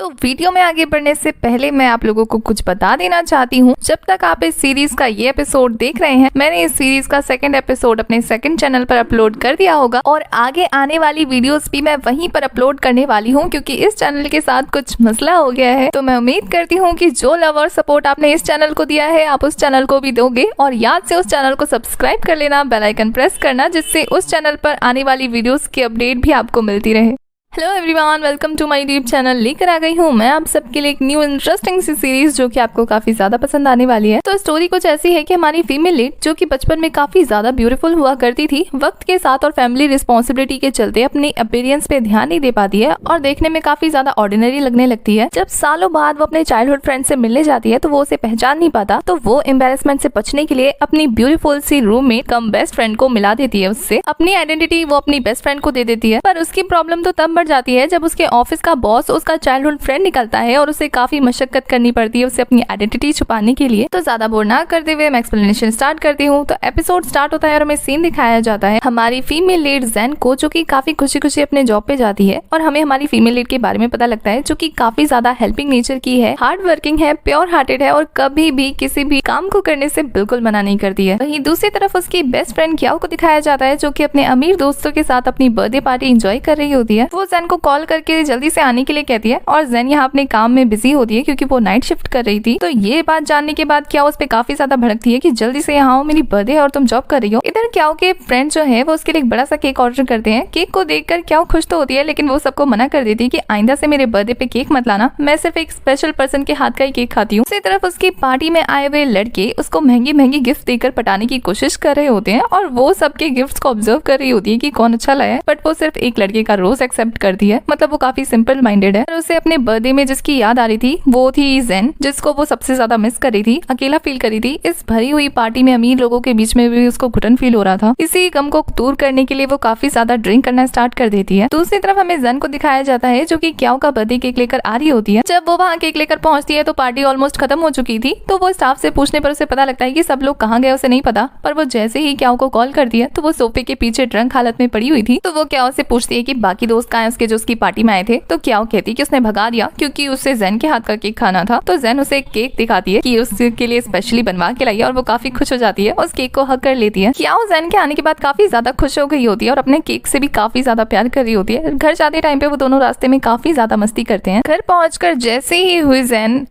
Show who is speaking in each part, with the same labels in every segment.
Speaker 1: तो वीडियो में आगे बढ़ने से पहले मैं आप लोगों को कुछ बता देना चाहती हूँ। जब तक आप इस सीरीज का ये एपिसोड देख रहे हैं, मैंने इस सीरीज का सेकंड एपिसोड अपने सेकंड चैनल पर अपलोड कर दिया होगा और आगे आने वाली वीडियोस भी मैं वहीं पर अपलोड करने वाली हूँ, क्योंकि इस चैनल के साथ कुछ मसला हो गया है। तो मैं उम्मीद करती हूँ कि जो लव और सपोर्ट आपने इस चैनल को दिया है, आप उस चैनल को भी दोगे और याद से उस चैनल को सब्सक्राइब कर लेना, बेल आइकन प्रेस करना, जिससे उस चैनल पर आने वाली वीडियोस की अपडेट भी आपको मिलती रहे। Hello everyone, welcome to my YouTube channel. लेकर आ गई हूँ मैं आप सबके लिए एक न्यू इंटरेस्टिंग सी सीरीज जो कि आपको काफी ज्यादा पसंद आने वाली है। तो स्टोरी कुछ ऐसी है कि हमारी फीमेल लीड, जो कि बचपन में काफी ज्यादा ब्यूटीफुल हुआ करती थी, वक्त के साथ और फैमिली रिस्पॉन्सिबिलिटी के चलते अपनी अपीयरेंस पे ध्यान नहीं दे पाती है और देखने में काफी ज्यादा ऑर्डिनरी लगने लगती है। जब सालों बाद वो अपने चाइल्डहुड फ्रेंड से मिलने जाती है तो वो उसे पहचान नहीं पाता, तो वो एम्बेरसमेंट से बचने के लिए अपनी ब्यूटीफुल सी रूममेट कम बेस्ट फ्रेंड को मिला देती है। उससे अपनी आइडेंटिटी वो अपनी बेस्ट फ्रेंड को दे देती है। पर उसकी प्रॉब्लम तो तब बढ़ जाती है जब उसके ऑफिस का बॉस उसका चाइल्डहुड फ्रेंड निकलता है और उसे काफी मशक्कत करनी पड़ती है उसे अपनी आइडेंटिटी छुपाने के लिए। तो ज्यादा बोर ना करते हुए मैं एक्सप्लेनेशन स्टार्ट करती हूँ। तो एपिसोड स्टार्ट होता है और हमें सीन दिखाया जाता है हमारी फीमेल लीड ज़ेन को, जो कि काफी खुशी खुशी अपने जॉब पे जाती है और हमें हमारी फीमेल लीड के बारे में पता लगता है, जो कि काफी ज्यादा हेल्पिंग नेचर की है, हार्ड वर्किंग है, प्योर हार्टेड है और कभी भी किसी भी काम को करने से बिल्कुल मना नहीं करती है। वहीं दूसरी तरफ उसकी बेस्ट फ्रेंड क्याओ को दिखाया जाता है, जो कि अपने अमीर दोस्तों के साथ अपनी बर्थडे पार्टी एंजॉय कर रही होती है। वो ज़ेन को कॉल करके जल्दी से आने के लिए कहती है और ज़ेन यहाँ अपने काम में बिजी होती है क्योंकि वो नाइट शिफ्ट कर रही थी। तो ये बात जानने के बाद क्या उस पे काफी ज्यादा भड़कती है कि जल्दी से यहाँ आओ, मेरी बर्थडे है और तुम जॉब कर रही हो। इधर क्याओ के फ्रेंड जो है वो उसके लिए एक बड़ा सा केक ऑर्डर करते हैं। केक को देखकर क्याओ खुश तो होती है, लेकिन वो सबको मना कर देती है कि आइंदा से मेरे बर्थडे पे केक मत लाना, मैं सिर्फ एक स्पेशल पर्सन के हाथ का ही केक खाती हूँ। दूसरी तरफ उसकी पार्टी में आए हुए लड़के उसको महंगी महंगी गिफ्ट देकर पटाने की कोशिश कर रहे होते हैं और वो सबके गिफ्ट्स को ऑब्जर्व कर रही होती है कि कौन अच्छा लाया है। बट वो सिर्फ एक लड़के का रोज एक्सेप्ट करती है, मतलब वो काफी सिंपल माइंडेड है। उसे अपने बर्थडे में जिसकी याद आ रही थी वो थी ज़ेन, जिसको वो सबसे ज्यादा मिस कर रही थी, अकेला फील कर रही थी। इस भरी हुई पार्टी में अमीर लोगों के बीच में भी उसको घुटन फील हो रहा था। इसी गम को दूर करने के लिए वो काफी ज्यादा ड्रिंक करना स्टार्ट कर देती है। दूसरी तरफ हमें ज़ेन को दिखाया जाता है, जो कि क्याओ का बर्थडे केक लेकर आ रही होती है। जब वो वहाँ केक लेकर पहुंचती है तो पार्टी ऑलमोस्ट खत्म हो चुकी थी। तो वो स्टाफ से पूछने पर उसे पता लगता है कि सब लोग कहाँ गए उसे नहीं पता। पर वो जैसे ही क्याओ को कॉल करती है तो वो सोफे के पीछे ड्रंक हालत में पड़ी हुई थी। तो वो क्याओ से पूछती है कि बाकी दोस्त कहाँ हैं उसके, जो उसकी पार्टी में आए थे। तो क्याओ कहती है कि उसने भगा दिया क्योंकि उसे ज़ेन के हाथ का केक खाना था। तो ज़ेन उसे एक केक दिखाती है कि उसके लिए स्पेशली बनवा के लाई है और वो काफी खुश हो जाती है, उस केक को हक कर लेती है। क्याओ ज़ेन के आने के बाद काफी ज्यादा खुश हो गई होती है और अपने केक से भी काफी ज्यादा प्यार कर रही होती है। घर जाते टाइम पे वो दोनों रास्ते में काफी ज्यादा मस्ती करते हैं। घर पहुंचकर जैसे ही हुई ज़ेन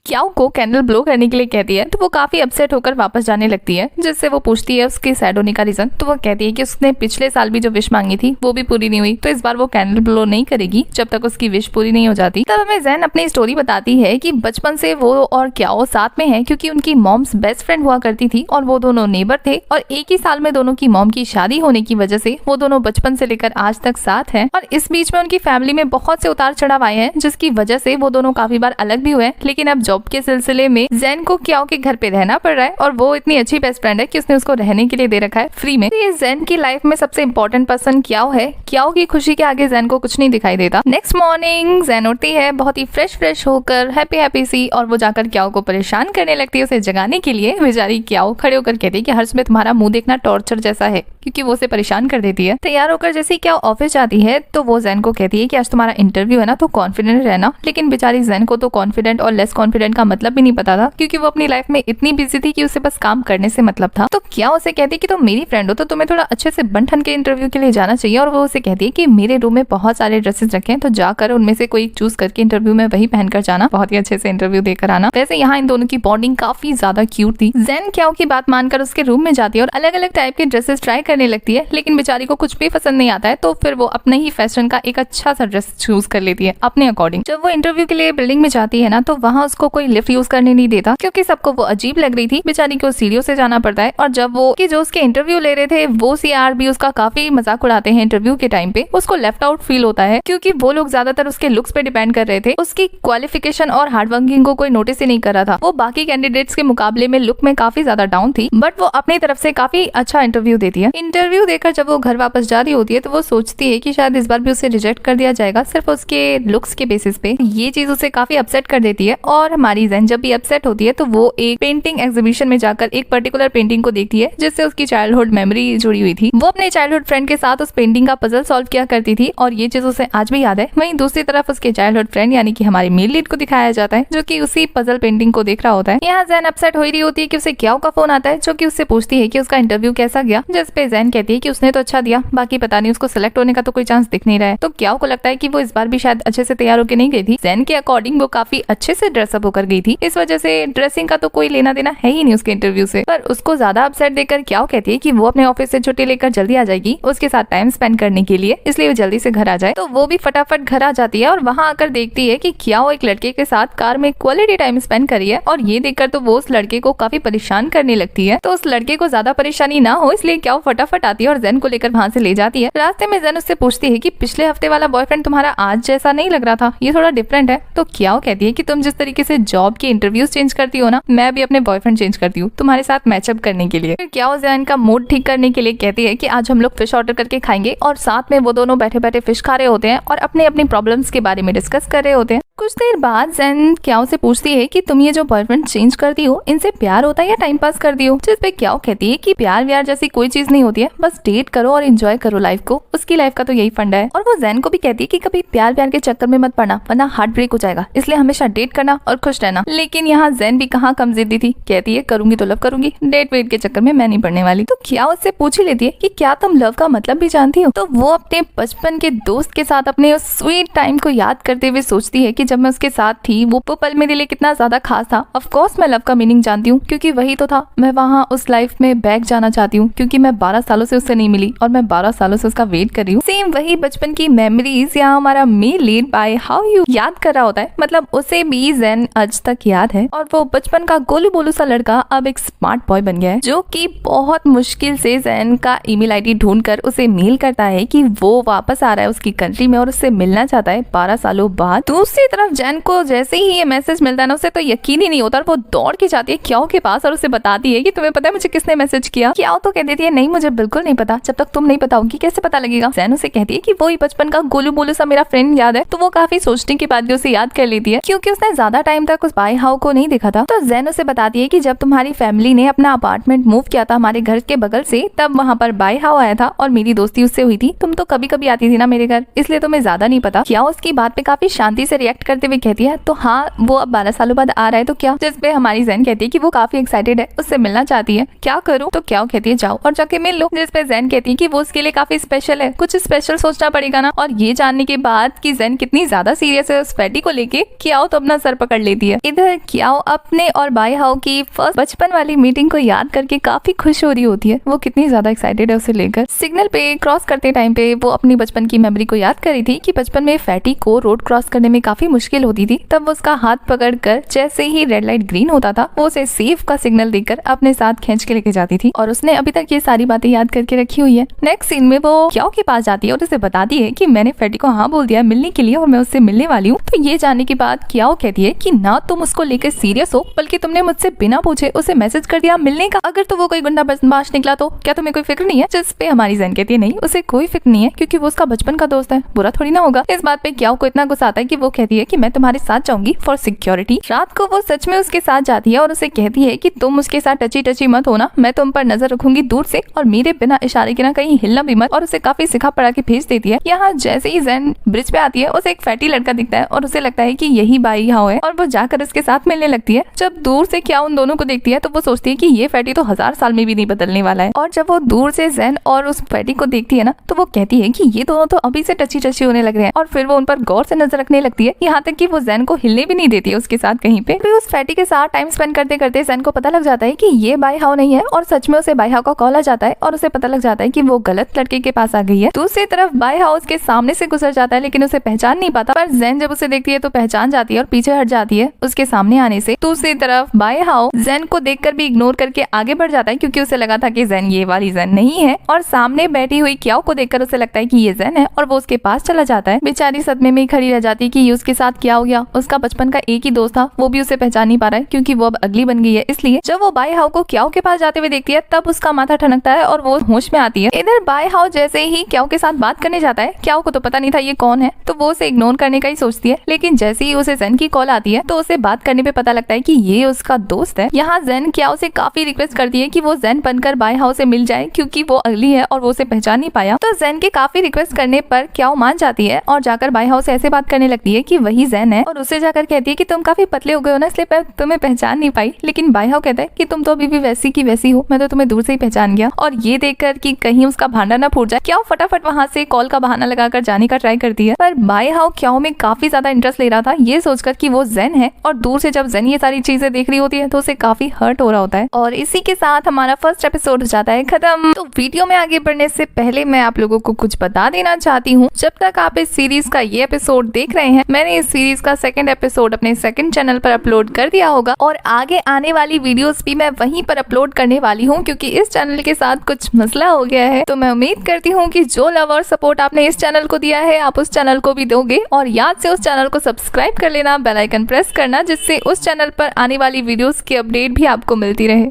Speaker 1: क्याओ को कैंडल ब्लो करने के लिए कहती है, तो वो काफी अपसेट होकर वापस जाने लगती है, जिससे वो पूछती है उसके सैड होने का रीजन। तो वो कहती है कि उसने पिछले साल भी जो विश मांगी थी वो भी पूरी नहीं हुई, तो इस बार वो कैंडल ब्लो नहीं करेगी जब तक उसकी विश पूरी नहीं हो जाती। तब हमें ज़ेन अपनी स्टोरी बताती है कि बचपन से वो और क्याओ साथ में है क्योंकि उनकी मॉम्स बेस्ट फ्रेंड हुआ करती थी और वो दोनों नेबर थे और एक ही साल में दोनों की मॉम की शादी होने की वजह से वो दोनों बचपन से लेकर आज तक साथ हैं। और इस बीच में उनकी फैमिली में बहुत से उतार चढ़ाव आए हैं, जिसकी वजह से वो दोनों काफी बार अलग भी हुए। लेकिन अब जॉब के सिलसिले में ज़ेन को क्याओ के घर पे रहना पड़ रहा है और वो इतनी अच्छी बेस्ट फ्रेंड है कि उसने उसको रहने के लिए दे रखा है फ्री में। ये ज़ेन की लाइफ में सबसे इम्पोर्टेंट पर्सन क्याओ है। क्याओ की खुशी के आगे ज़ेन को कुछ नहीं दिखाई देता। नेक्स्ट मॉर्निंग ज़ेन उठती है बहुत ही फ्रेश होकर, हैप्पी सी, और वो जाकर क्याओ को परेशान करने लगती है उसे जगाने के लिए। बेचारी क्याओ खड़े होकर कहती है कि हर सुबह तुम्हारा मुंह देखना टॉर्चर जैसा है, क्योंकि वो उसे परेशान कर देती है। तैयार होकर जैसे ही क्याओ ऑफिस जाती है तो वो ज़ेन को कहती है कि आज तुम्हारा इंटरव्यू है ना, तो कॉन्फिडेंट रहना। लेकिन बेचारी ज़ेन को तो कॉन्फिडेंट और लेस कॉन्फिडेंट का मतलब भी नहीं पता था, क्योंकि वो अपनी लाइफ में इतनी बिजी थी कि उसे बस काम करने से मतलब था। तो क्या उसे कहती है कि तुम मेरी फ्रेंड हो तो तुम्हें थोड़ा अच्छे से बन ठन के इंटरव्यू के लिए जाना चाहिए। और वो उसे कहती है कि मेरे रूम में बहुत सारे ड्रेसेस रखे हैं, तो जाकर उनमें से कोई चूज करके इंटरव्यू में वही पहनकर जाना, बहुत ही अच्छे से इंटरव्यू देकर आना। वैसे यहाँ इन दोनों की बॉन्डिंग काफी ज्यादा क्यूट थी। ज़ेन क्याओ की बात मानकर उसके रूम में जाती है और अलग अलग टाइप के ड्रेसेस ट्राई करने लगती है, लेकिन बेचारी को कुछ भी पसंद नहीं आता है। तो फिर वो अपने ही फैशन का एक अच्छा सा ड्रेस चूज कर लेती है अपने अकॉर्डिंग। जब वो इंटरव्यू के लिए बिल्डिंग में जाती है ना, तो वहाँ उसको कोई लिफ्ट यूज करने नहीं देता, क्योंकि सबको वो अजीब लग रही थी। बेचारी को सीढ़ियों से जाना पड़ता है। और जब वो जो उसके इंटरव्यू ले रहे थे वो सीआर भी उसका काफी मजाक उड़ाते हैं इंटरव्यू के टाइम पे, उसको लेफ्ट आउट फील होता है, क्योंकि वो लोग ज्यादातर उसके लुक्स पे डिपेंड कर रहे थे। उसकी क्वालिफिकेशन और हार्डवर्किंग को कोई नोटिस ही नहीं कर रहा था। वो बाकी कैंडिडेट्स के मुकाबले में लुक में काफी ज्यादा डाउन थी, बट वो अपनी तरफ से काफी अच्छा इंटरव्यू देती है। इंटरव्यू देकर जब वो घर वापस जा रही होती है तो वो सोचती है कि शायद इस बार भी उसे रिजेक्ट कर दिया जाएगा सिर्फ उसके लुक्स के बेसिस पे। ये चीज उसे काफी अपसेट कर देती है। और हमारी जैन जब भी अपसेट होती है तो वो एक पेंटिंग एग्जीबिशन में जाकर एक पर्टिकुलर पेंटिंग को देखती है जिससे उसकी चाइल्डहुड मेमोरी जुड़ी हुई थी। वो अपने चाइल्डहुड फ्रेंड के साथ उस पेंटिंग का पजल सॉल्व किया करती थी और ये चीज उसे आज भी याद है। वहीं दूसरी तरफ उसके चाइल्डहुड फ्रेंड यानी कि हमारे मेल लीड को दिखाया जाता है जो कि उसी पजल पेंटिंग को देख रहा होता है। यहाँ जैन अपसेट हो रही होती है कि उसे क्याओ का फोन आता है जो कि उससे पूछती है कि उसका इंटरव्यू कैसा गया, जिसपे जैन कहती है कि उसने तो अच्छा दिया, बाकी पता नहीं उसको सिलेक्ट होने का तो कोई चांस दिख नहीं रहा है। तो क्याओ को लगता है कि वो इस बार भी शायद अच्छे से तैयार होकर नहीं गई थी। जैन के अकॉर्डिंग वो काफी अच्छे से ड्रेसअप होकर गई थी, इस वजह से ड्रेसिंग का तो कोई लेना देना है ही नहीं उसके इंटरव्यू से। पर उसको ज्यादा अपसेट देखकर क्याओ कहती है कि वो अपने ऑफिस से छुट्टी लेकर जल्दी आ जाएगी उसके साथ टाइम स्पेंड करने के लिए, इसलिए वो जल्दी से घर आ जाए। तो वो भी फटाफट घर आ जाती है और वहाँ आकर देखती है कि क्याओ एक लड़के के साथ कार में क्वालिटी टाइम स्पेंड करी है और ये देखकर तो वो उस लड़के को काफी परेशान करने लगती है। तो उस लड़के को ज्यादा परेशानी ना हो इसलिए क्याओ फटाफट आती है और जैन को लेकर वहाँ से ले जाती है। रास्ते में जैन उससे पूछती है कि पिछले हफ्ते वाला बॉयफ्रेंड तुम्हारा आज जैसा नहीं लग रहा था, ये थोड़ा डिफरेंट है। तो क्याओ कहती है कि तुम जिस तरीके से जॉब के इंटरव्यूज चेंज करती हो ना, मैं भी अपने बॉयफ्रेंड चेंज करती हूँ तुम्हारे साथ मैचअप करने के लिए। फिर क्याओ जैन का मूड ठीक करने के लिए कहती है कि आज हम लोग फिश ऑर्डर करके खाएंगे और साथ में वो दोनों बैठे बैठे फिश खा रहे होते हैं और अपने अपनी प्रॉब्लम्स के बारे में डिस्कस कर रहे होते हैं। कुछ देर बाद जैन क्याओ से पूछती है कि तुम ये जो बॉयफ्रेंड चेंज करती हो इनसे प्यार होता है या टाइम पास करती हो, जिस पे क्याओ कहती है कि प्यार व्यार जैसी कोई चीज नहीं होती है, बस डेट करो और एंजॉय करो लाइफ को, उसकी लाइफ का तो यही फंडा है। और वो जैन को भी कहती है कि कभी प्यार व्यार के चक्कर में मत पड़ना वरना हार्ट ब्रेक हो जाएगा, इसलिए हमेशा डेट करना और खुश रहना। लेकिन यहाँ जैन भी कहाँ कम जिद्दी थी, कहती है करूंगी तो लव करूंगी, डेट वेट के चक्कर में मैं नहीं पड़ने वाली। तो क्याओ उससे पूछ ही लेती है कि क्या तुम लव का मतलब भी जानती हो। तो वो अपने बचपन के दोस्त के साथ अपने उस स्वीट टाइम को याद करते हुए सोचती है कि जब मैं उसके साथ थी वो पल मेरे लिए कितना ज्यादा खास था। ऑफ कोर्स मैं लव का मीनिंग जानती हूँ क्योंकि वही तो था, मैं वहाँ उस लाइफ में बैक जाना चाहती हूँ क्योंकि मैं 12 सालों से उससे नहीं मिली और मैं 12 सालों से उसका वेट कर रही हूँ। सेम वही बचपन की मेमोरीज यहाँ हमारा male lead by how you याद कर रहा होता है, मतलब उसे भी जैन आज तक याद है और वो बचपन का गोलू बोलू सा लड़का अब एक स्मार्ट बॉय बन गया है जो कि बहुत मुश्किल से जैन का ईमेल आईडी ढूंढकर उसे मेल करता है कि वो वापस आ रहा है उसकी कंट्री में और उससे मिलना चाहता है 12 सालों बाद। दूसरी तरफ जैन को जैसे ही ये मैसेज मिलता है ना उसे तो यकीन ही नहीं होता और वो दौड़ के जाती है क्याओ के पास और उसे बताती है कि तुम्हें पता है मुझे किसने मैसेज किया। क्याओ तो कह देती है नहीं मुझे बिल्कुल नहीं पता, जब तक तुम नहीं बताओगी कैसे पता लगेगा। जैन उसे कहती है कि वही बचपन का गोलू बोलू सा मेरा फ्रेंड याद है। तो वो काफी सोचने के बाद भी उसे याद कर लेती है क्योंकि उसने ज्यादा टाइम तक उस बाय हाउ को नहीं देखा था। तो जैन उसे बताती है कि जब तुम्हारी फैमिली ने अपना अपार्टमेंट मूव किया था हमारे घर के बगल से तब वहाँ पर बाय हाउ आया था और मेरी दोस्ती उससे हुई थी। तुम तो कभी कभी आती थी ना मेरे घर, इसलिए तुम्हें ज्यादा नहीं पता। क्या उसकी बात पे काफी शांति से रिएक्ट करते हुए कहती है तो हाँ वो अब 12 सालों बाद आ रहा है तो क्या, जिसपे हमारी जैन कहती है कि वो काफी एक्साइटेड है, उससे मिलना चाहती है, क्या करूँ। तो क्या कहती है जाओ और जाके मिल लो, जिसपे जैन कहती है कि वो उसके लिए काफी स्पेशल है, कुछ स्पेशल सोचना पड़ेगा ना। और ये जानने के बाद कि जैन कितनी ज्यादा सीरियस है उस फैटी को लेके क्याओ तो अपना सर पकड़ लेती है। इधर क्याओ अपने और बाय हाउ की फर्स्ट बचपन वाली मीटिंग को याद करके काफी खुश हो रही होती है, वो कितनी ज्यादा एक्साइटेड है उसे लेकर। सिग्नल पे क्रॉस करते टाइम पे वो अपनी बचपन की मेमोरी को याद कर रही थी कि बचपन में फैटी को रोड क्रॉस करने में काफी मुश्किल होती थी, तब वो उसका हाथ पकड़कर जैसे ही रेड लाइट ग्रीन होता था वो उसे सेफ का सिग्नल देकर अपने साथ खींच के लेके जाती थी और उसने अभी तक ये सारी बातें याद करके रखी हुई है। नेक्स्ट सीन में वो क्याओ के पास जाती है और उसे बताती है कि मैंने फैटी को हाँ बोल दिया मिलने के लिए और मैं उससे मिलने वाली हूँ। तो ये जानने के बाद क्याओ कहती है कि ना तुम उसको लेकर सीरियस हो बल्कि तुमने मुझसे बिना पूछे उसे मैसेज कर दिया मिलने का, अगर तो वो कोई गुंडा बदमाश निकला तो क्या तुम्हें कोई फिक्र नहीं है। जिस पे हमारी जैन कहती है नहीं उसे कोई फिक्र नहीं है क्योंकि वो उसका बचपन का दोस्त है, बुरा थोड़ी ना होगा। इस बात पे क्याओ को इतना गुस्सा आता है कि वो कहती है कि मैं तुम्हारे साथ जाऊंगी फॉर सिक्योरिटी। रात को वो सच में उसके साथ जाती है और उसे कहती है कि तुम उसके साथ टची टची मत होना, मैं तुम पर नजर रखूंगी दूर से और मेरे बिना इशारे के ना कहीं हिलना भी मत, और उसे काफी सिखा पड़ा के भेज देती है। यहाँ जैसे ही जैन ब्रिज पे आती है उसे एक फैटी लड़का दिखता है और उसे लगता है कि यही बाई हाउ है और वो जाकर उसके साथ मिलने लगती है। जब दूर से क्या उन दोनों को देखती है तो वो सोचती है कि ये फैटी तो 1000 साल में भी नहीं बदलने वाला है। और जब वो दूर से जैन और उस फैटी को देखती है ना तो वो कहती है कि ये दोनों तो अभी से टची टची होने लग रहे हैं और फिर वो उन पर गौर से नजर रखने लगती है, यहाँ तक कि वो जैन को हिलने भी नहीं देती है उसके साथ कहीं पे। फिर उस फैटी के साथ टाइम स्पेंड करते करते जैन को पता लग जाता है कि ये बाई हाउ नहीं है और सच में उसे बाई हाउ का कॉल आ जाता है और उसे पता लग जाता है कि वो गलत लड़के के पास आ गई है। दूसरी तरफ बाई हाउ उसके सामने से गुजर जाता है लेकिन उसे पहचान नहीं पाता, पर जैन जब उसे देखती है तो पहचान जाती है और पीछे हट जाती है उसके सामने आने से। दूसरी तरफ बाई हाउ जैन को देखकर भी इग्नोर करके आगे बढ़ जाता है क्योंकि उसे लगा था कि जैन ये वाली जैन नहीं है, और सामने बैठी हुई क्याओ को देखकर उसे लगता है कि ये जैन है और वो उसके पास चला जाता है। बेचारी सदमे में ही खड़ी रह जाती है कि ये उसके साथ क्या हो गया, उसका बचपन का एक ही दोस्त था वो भी उसे पहचान नहीं पा रहा है क्योंकि वो अब अगली बन गई है। इसलिए जब वो बाई हाउ को क्याओ के पास जाते हुए देखती है तब उसका माथा ठनकता है और वो होश में आती है। इधर बाई हाउ जैसे ही क्याओ के साथ बात करने जाता है, क्याओ को तो पता नहीं था ये कौन है, तो वो उसे इग्नोर करने का ही सोचती है, लेकिन जैसे ही उसे जैन की कॉल आती है तो उसे बात करने पे पता लगता है कि ये उसका दोस्त है। यहाँ जेन क्या उसे काफी रिक्वेस्ट करती है कि वो जेन बनकर बाय हाउ से मिल जाए क्योंकि वो अगली है और वो उसे पहचान नहीं पाया। तो जेन के काफी रिक्वेस्ट करने पर क्या मान जाती है और जाकर बाय हाउ से ऐसे बात करने लगती है कि वही जेन है और उसे जाकर कहती है कि तुम काफी पतले हो गए हो ना, इसलिए मैं तुम्हें पहचान नहीं पाई। लेकिन बाय हाउ कहता है कि तुम तो अभी भी वैसी की वैसी हो, मैं तो तुम्हें दूर से ही पहचान गया। और ये देखकर कि कहीं उसका भांडा ना फूट जाए, क्या फटाफट वहाँ से कॉल का बहाना लगाकर जाने का ट्राई करती है। पर बाय हाउ क्याओ में काफी ज्यादा इंटरेस्ट ले रहा था ये सोचकर कि वो जेन है, और दूर से जब जेन ये सारी चीजें देख रही होती है तो उसे काफी हर्ट हो रहा होता है। और इसी के साथ हमारा फर्स्ट एपिसोड हो जाता है खत्म। तो वीडियो में आगे बढ़ने से पहले मैं आप लोगों को कुछ बता देना चाहती हूँ। जब तक आप इस सीरीज का ये एपिसोड देख रहे हैं, मैंने इस सीरीज का सेकंड एपिसोड अपने सेकंड चैनल पर अपलोड कर दिया होगा और आगे आने वाली वीडियोस भी मैं वहीं पर अपलोड करने वाली हूँ क्योंकि इस चैनल के साथ कुछ मसला हो गया है। तो मैं उम्मीद करती हूँ कि जो लव और सपोर्ट आपने इस चैनल को दिया है आप उस चैनल को भी दोगे, और याद से उस चैनल को सब्सक्राइब कर लेना, बेल आइकन प्रेस करना, जिससे उस चैनल पर आने वाली वीडियोस की अपडेट भी आपको मिलती रहे।